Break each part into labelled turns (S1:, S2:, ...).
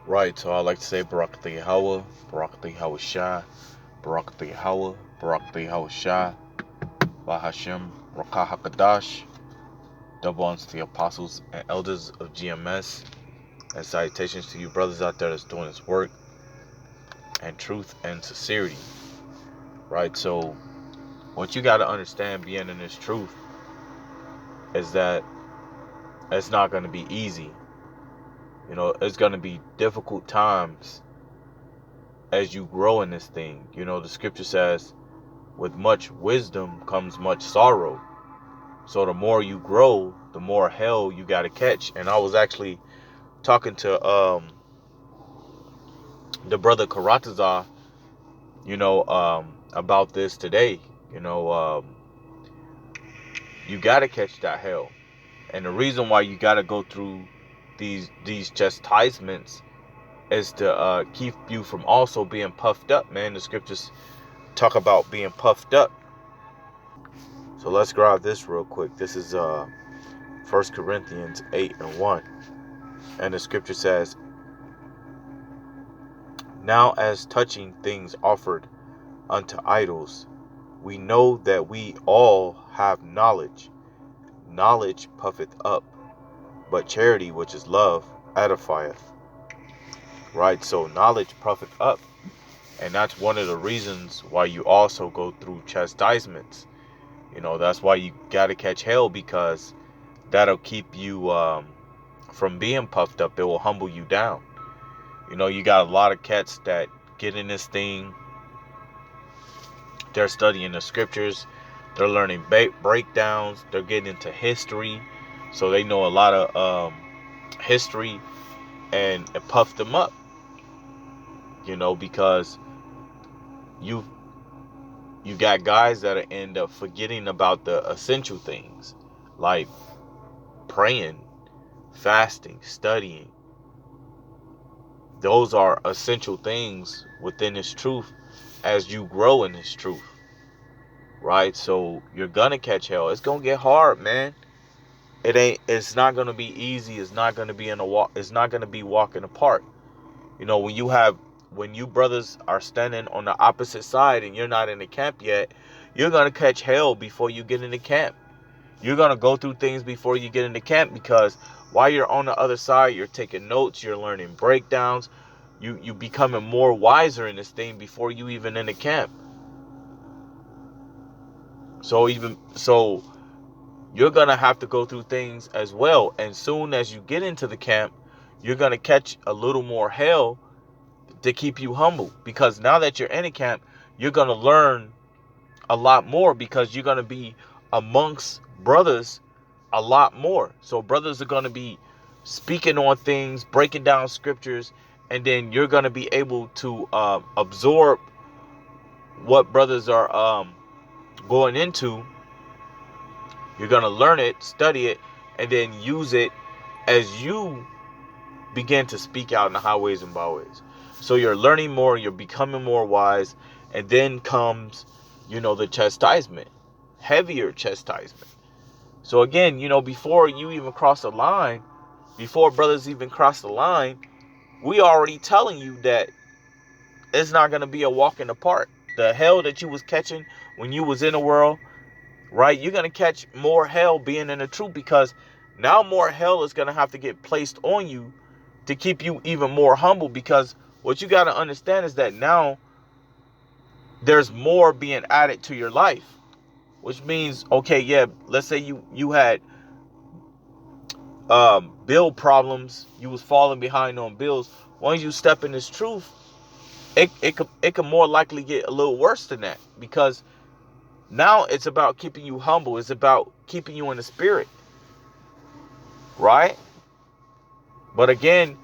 S1: Right, so I like to say Barak Yahweh, Barak Yahweh Shah, Barak Yahweh, Barak Yahweh Shah, Bahashem, Rakah HaKadash, double honors to the apostles and elders of GMS, and salutations to you brothers out there that's doing this work and truth and sincerity. Right, so what you got to understand being in this truth is that it's not going to be easy. You know, it's going to be difficult times as you grow in this thing. You know, the scripture says, with much wisdom comes much sorrow. So the more you grow, the more hell you got to catch. And I was actually talking to the brother Karatazar, about this today. You know, you got to catch that hell. And the reason why you got to go through these chastisements is to keep you from also being puffed up, man. The scriptures talk about being puffed up. So let's grab this real quick. This is 1 Corinthians 8:1. And the scripture says, now as touching things offered unto idols, we know that we all have knowledge. Knowledge puffeth up, but charity, which is love, edifieth. Right? So knowledge puffeth up. And that's one of the reasons why you also go through chastisements. You know, that's why you got to catch hell, because that'll keep you from being puffed up. It will humble you down. You know, you got a lot of cats that get in this thing. They're studying the scriptures. They're learning breakdowns. They're getting into history. So they know a lot of history, and it puffed them up. You know, because you you got guys that end up forgetting about the essential things, like praying, fasting, studying. Those are essential things within this truth as you grow in this truth, right? So you're gonna catch hell. It's gonna get hard, man. It's not gonna be easy. It's not gonna be in a walk. It's not gonna be walking apart. You know, when you brothers are standing on the opposite side and you're not in the camp yet, you're gonna catch hell before you get in the camp. You're going to go through things before you get into camp, because while you're on the other side, you're taking notes, you're learning breakdowns, you becoming more wiser in this thing before you even in the camp. So you're going to have to go through things as well. And soon as you get into the camp, you're going to catch a little more hell to keep you humble, because now that you're in a camp, you're going to learn a lot more, because you're going to be amongst brothers a lot more. So brothers are going to be speaking on things, breaking down scriptures, and then you're going to be able to absorb what brothers are going into. You're going to learn it, study it, and then use it as you begin to speak out in the highways and byways. So you're learning more, you're becoming more wise, and then comes, the chastisement, heavier chastisement. So again, before you even cross the line, before brothers even cross the line, we already telling you that it's not going to be a walk in the park. The hell that you was catching when you was in the world, right? You're going to catch more hell being in the truth, because now more hell is going to have to get placed on you to keep you even more humble. Because what you got to understand is that now there's more being added to your life, which means, okay, yeah, let's say you had bill problems, you was falling behind on bills. Once you step in this truth, it could more likely get a little worse than that, because now it's about keeping you humble. It's about keeping you in the spirit, right? But again,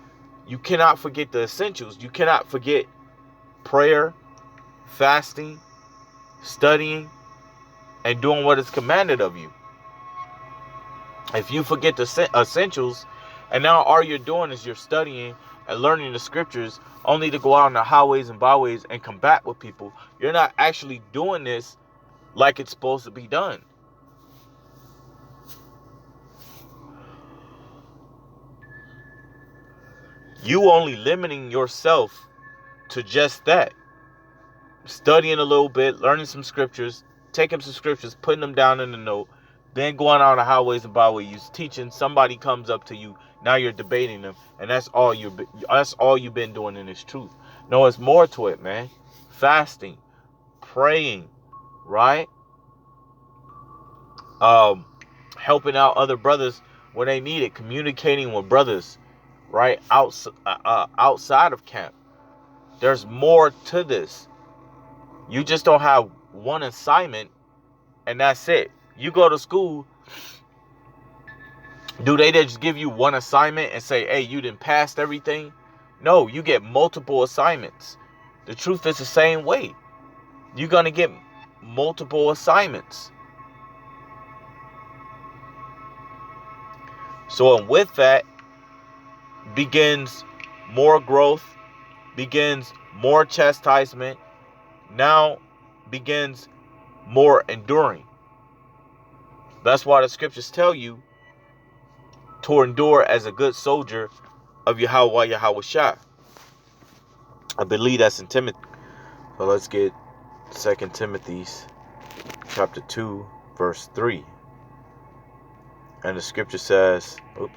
S1: you cannot forget the essentials. You cannot forget prayer, fasting, studying, and doing what is commanded of you. If you forget the essentials, and now all you're doing is you're studying and learning the scriptures only to go out on the highways and byways and combat with people, you're not actually doing this like it's supposed to be done. You only limiting yourself to just that. Studying a little bit, learning some scriptures, taking some scriptures, putting them down in the note, then going out on the highways and byways, teaching. Somebody comes up to you, now you're debating them, and that's all you've been doing in this truth. No, it's more to it, man. Fasting, praying, right? Helping out other brothers when they need it, communicating with brothers, right? Outside of camp. There's more to this. You just don't have one assignment and that's it. You go to school, do they just give you one assignment and say, hey, you didn't pass everything? No, you get multiple assignments. The truth is the same way. You're going to get multiple assignments. So, and with that begins more growth, begins more chastisement, now begins more enduring. That's why the scriptures tell you to endure as a good soldier of Yahweh Shah. I believe that's in Timothy. So let's get 2 Timothy chapter 2, verse 3. And the scripture says, it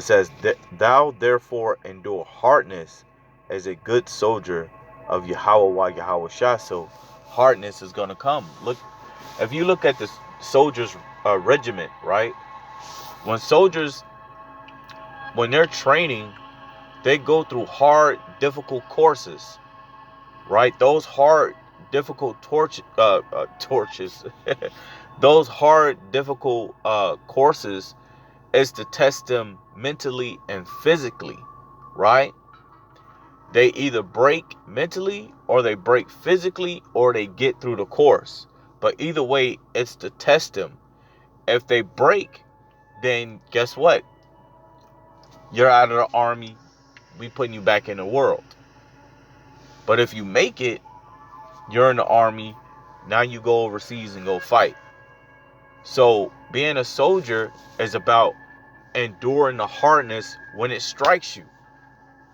S1: says, thou therefore endure hardness as a good soldier of Yahweh Shah. So hardness is going to come. Look, if you look at the soldiers' regiment, right? When they're training, they go through hard, difficult courses, right? Those hard, difficult torches, those hard, difficult courses is to test them mentally and physically, right? They either break mentally or they break physically or they get through the course. But either way, it's to test them. If they break, then guess what? You're out of the army. We putting you back in the world. But if you make it, you're in the army. Now you go overseas and go fight. So being a soldier is about enduring the hardness when it strikes you.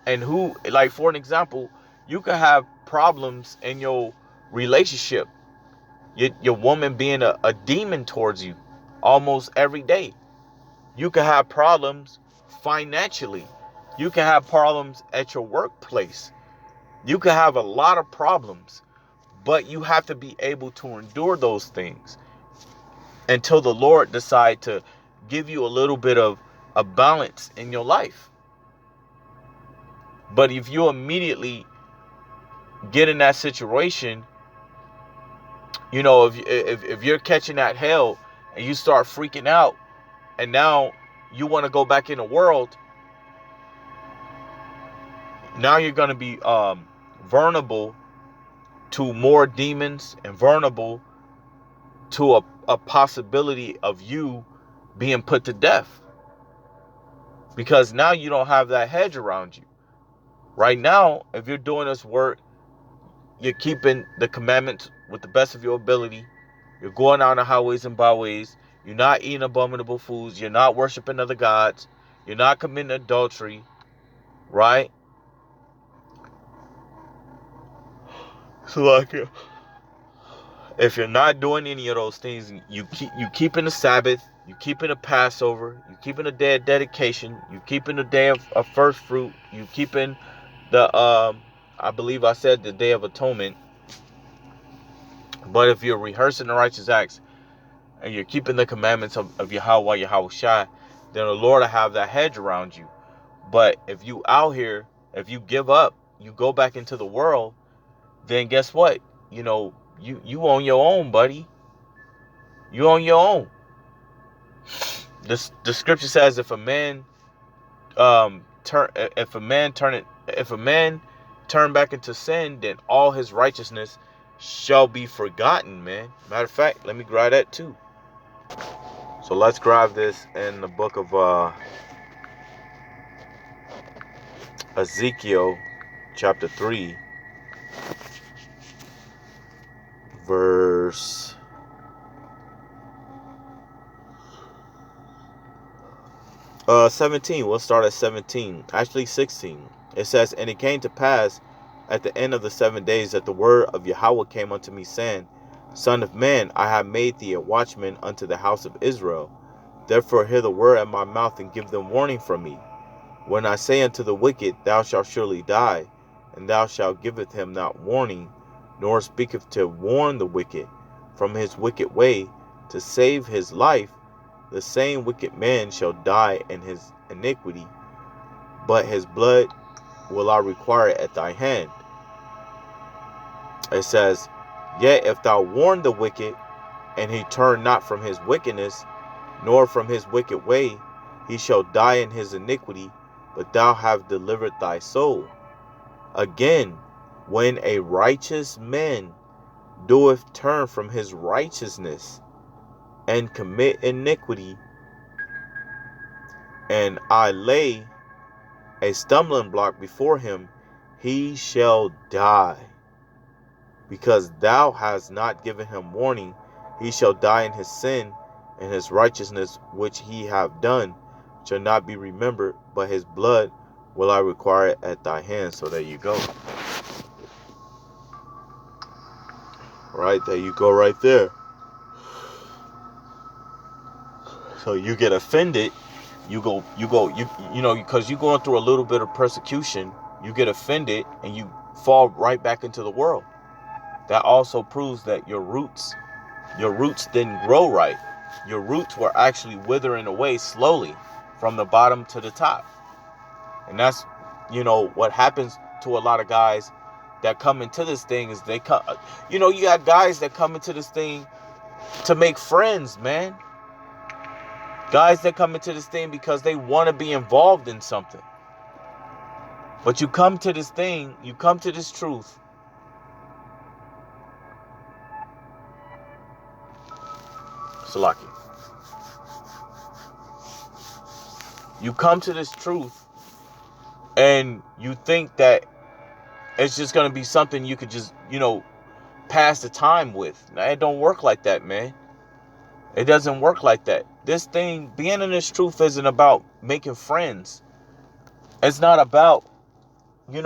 S1: And like for an example, you can have problems in your relationship. Your woman being a demon towards you almost every day. You can have problems financially. You can have problems at your workplace. You can have a lot of problems, but you have to be able to endure those things until the Lord decide to give you a little bit of a balance in your life. But if you immediately get in that situation, if you're catching that hell and you start freaking out and now you want to go back in the world, now you're going to be vulnerable to more demons and vulnerable to a possibility of you being put to death. Because now you don't have that hedge around you. Right now, if you're doing this work, you're keeping the commandments with the best of your ability. You're going out on the highways and byways. You're not eating abominable foods. You're not worshiping other gods. You're not committing adultery. Right? So if you're not doing any of those things, you keeping the Sabbath, you keeping the Passover, you keeping the day of dedication, you keeping the day of first fruit, you keeping the I believe I said the Day of Atonement. But if you're rehearsing the righteous acts and you're keeping the commandments of Yahweh Shai, then the Lord will have that hedge around you. But if you out here, if you give up, you go back into the world, then guess what? You on your own, buddy. You on your own. The scripture says if a man turn back into sin, then all his righteousness shall be forgotten, man. Matter of fact, let me grab that too. So let's grab this in the book of Ezekiel chapter 3 verse 17. We'll start at 17. Actually, 16. It says, "And it came to pass at the end of the 7 days that the word of Yahweh came unto me, saying, Son of man, I have made thee a watchman unto the house of Israel. Therefore hear the word at my mouth, and give them warning from me. When I say unto the wicked, Thou shalt surely die, and thou shalt giveth him not warning, nor speaketh to warn the wicked from his wicked way, to save his life, the same wicked man shall die in his iniquity, but his blood will I require at thy hand." It says, "Yet if thou warn the wicked, and he turn not from his wickedness, nor from his wicked way, he shall die in his iniquity, but thou have delivered thy soul. Again, when a righteous man doeth turn from his righteousness, and commit iniquity, and I lay a stumbling block before him, he shall die. Because thou hast not given him warning, he shall die in his sin, and his righteousness which he have done shall not be remembered, but his blood will I require at thy hand." So there you go. Right, there you go right there. So you get offended, you know, because you're going through a little bit of persecution, you get offended and you fall right back into the world. That also proves that your roots didn't grow right. Your roots were actually withering away slowly from the bottom to the top. And that's, what happens to a lot of guys that come into this thing is they come, you got guys that come into this thing to make friends, man. Guys that come into this thing because they want to be involved in something. But you come to this thing, you come to this truth. Salaki. You come to this truth and you think that it's just going to be something you could just, pass the time with. Now, it don't work like that, man. It doesn't work like that. This thing, being in this truth isn't about making friends. It's not about, let's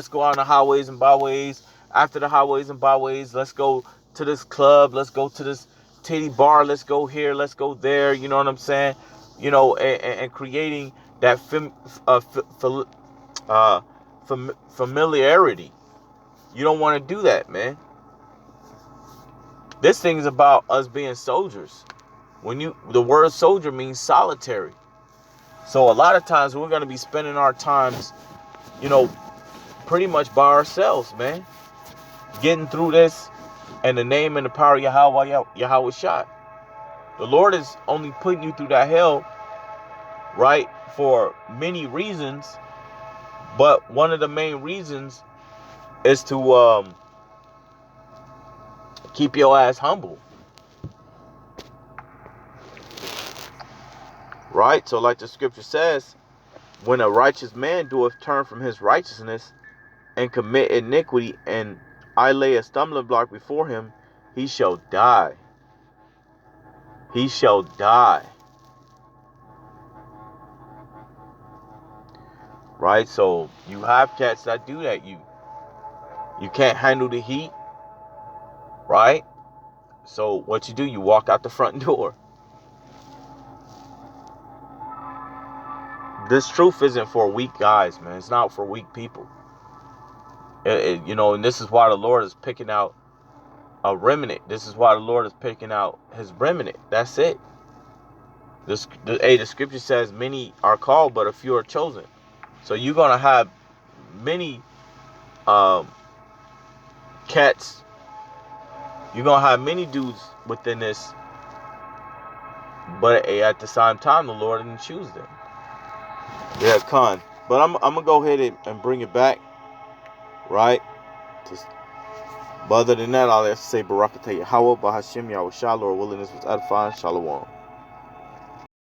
S1: go on the highways and byways. After the highways and byways, let's go to this club. Let's go to this titty bar. Let's go here. Let's go there. You know what I'm saying? And creating that familiarity. You don't want to do that, man. This thing is about us being soldiers. The word soldier means solitary. So a lot of times we're going to be spending our times, pretty much by ourselves, man. Getting through this in the name and the power of Yahweh shot. The Lord is only putting you through that hell, right, for many reasons. But one of the main reasons is to keep your ass humble. Right? So like the scripture says, when a righteous man doeth turn from his righteousness and commit iniquity, and I lay a stumbling block before him, he shall die. He shall die. Right? So you have cats that do that. You can't handle the heat. Right? So what you do, you walk out the front door. This truth isn't for weak guys, man. It's not for weak people. And this is why the Lord is picking out a remnant. This is why the Lord is picking out his remnant. That's it. The scripture says many are called, but a few are chosen. So you're going to have many cats. You're going to have many dudes within this. But at the same time, the Lord didn't choose them. Yeah, Khan. But I'm going to go ahead and bring it back. Right? But other than that, I'll say Barakatah Yahweh, Bahashim Yahweh Shah, Lord willing, this was edifying. Shalom.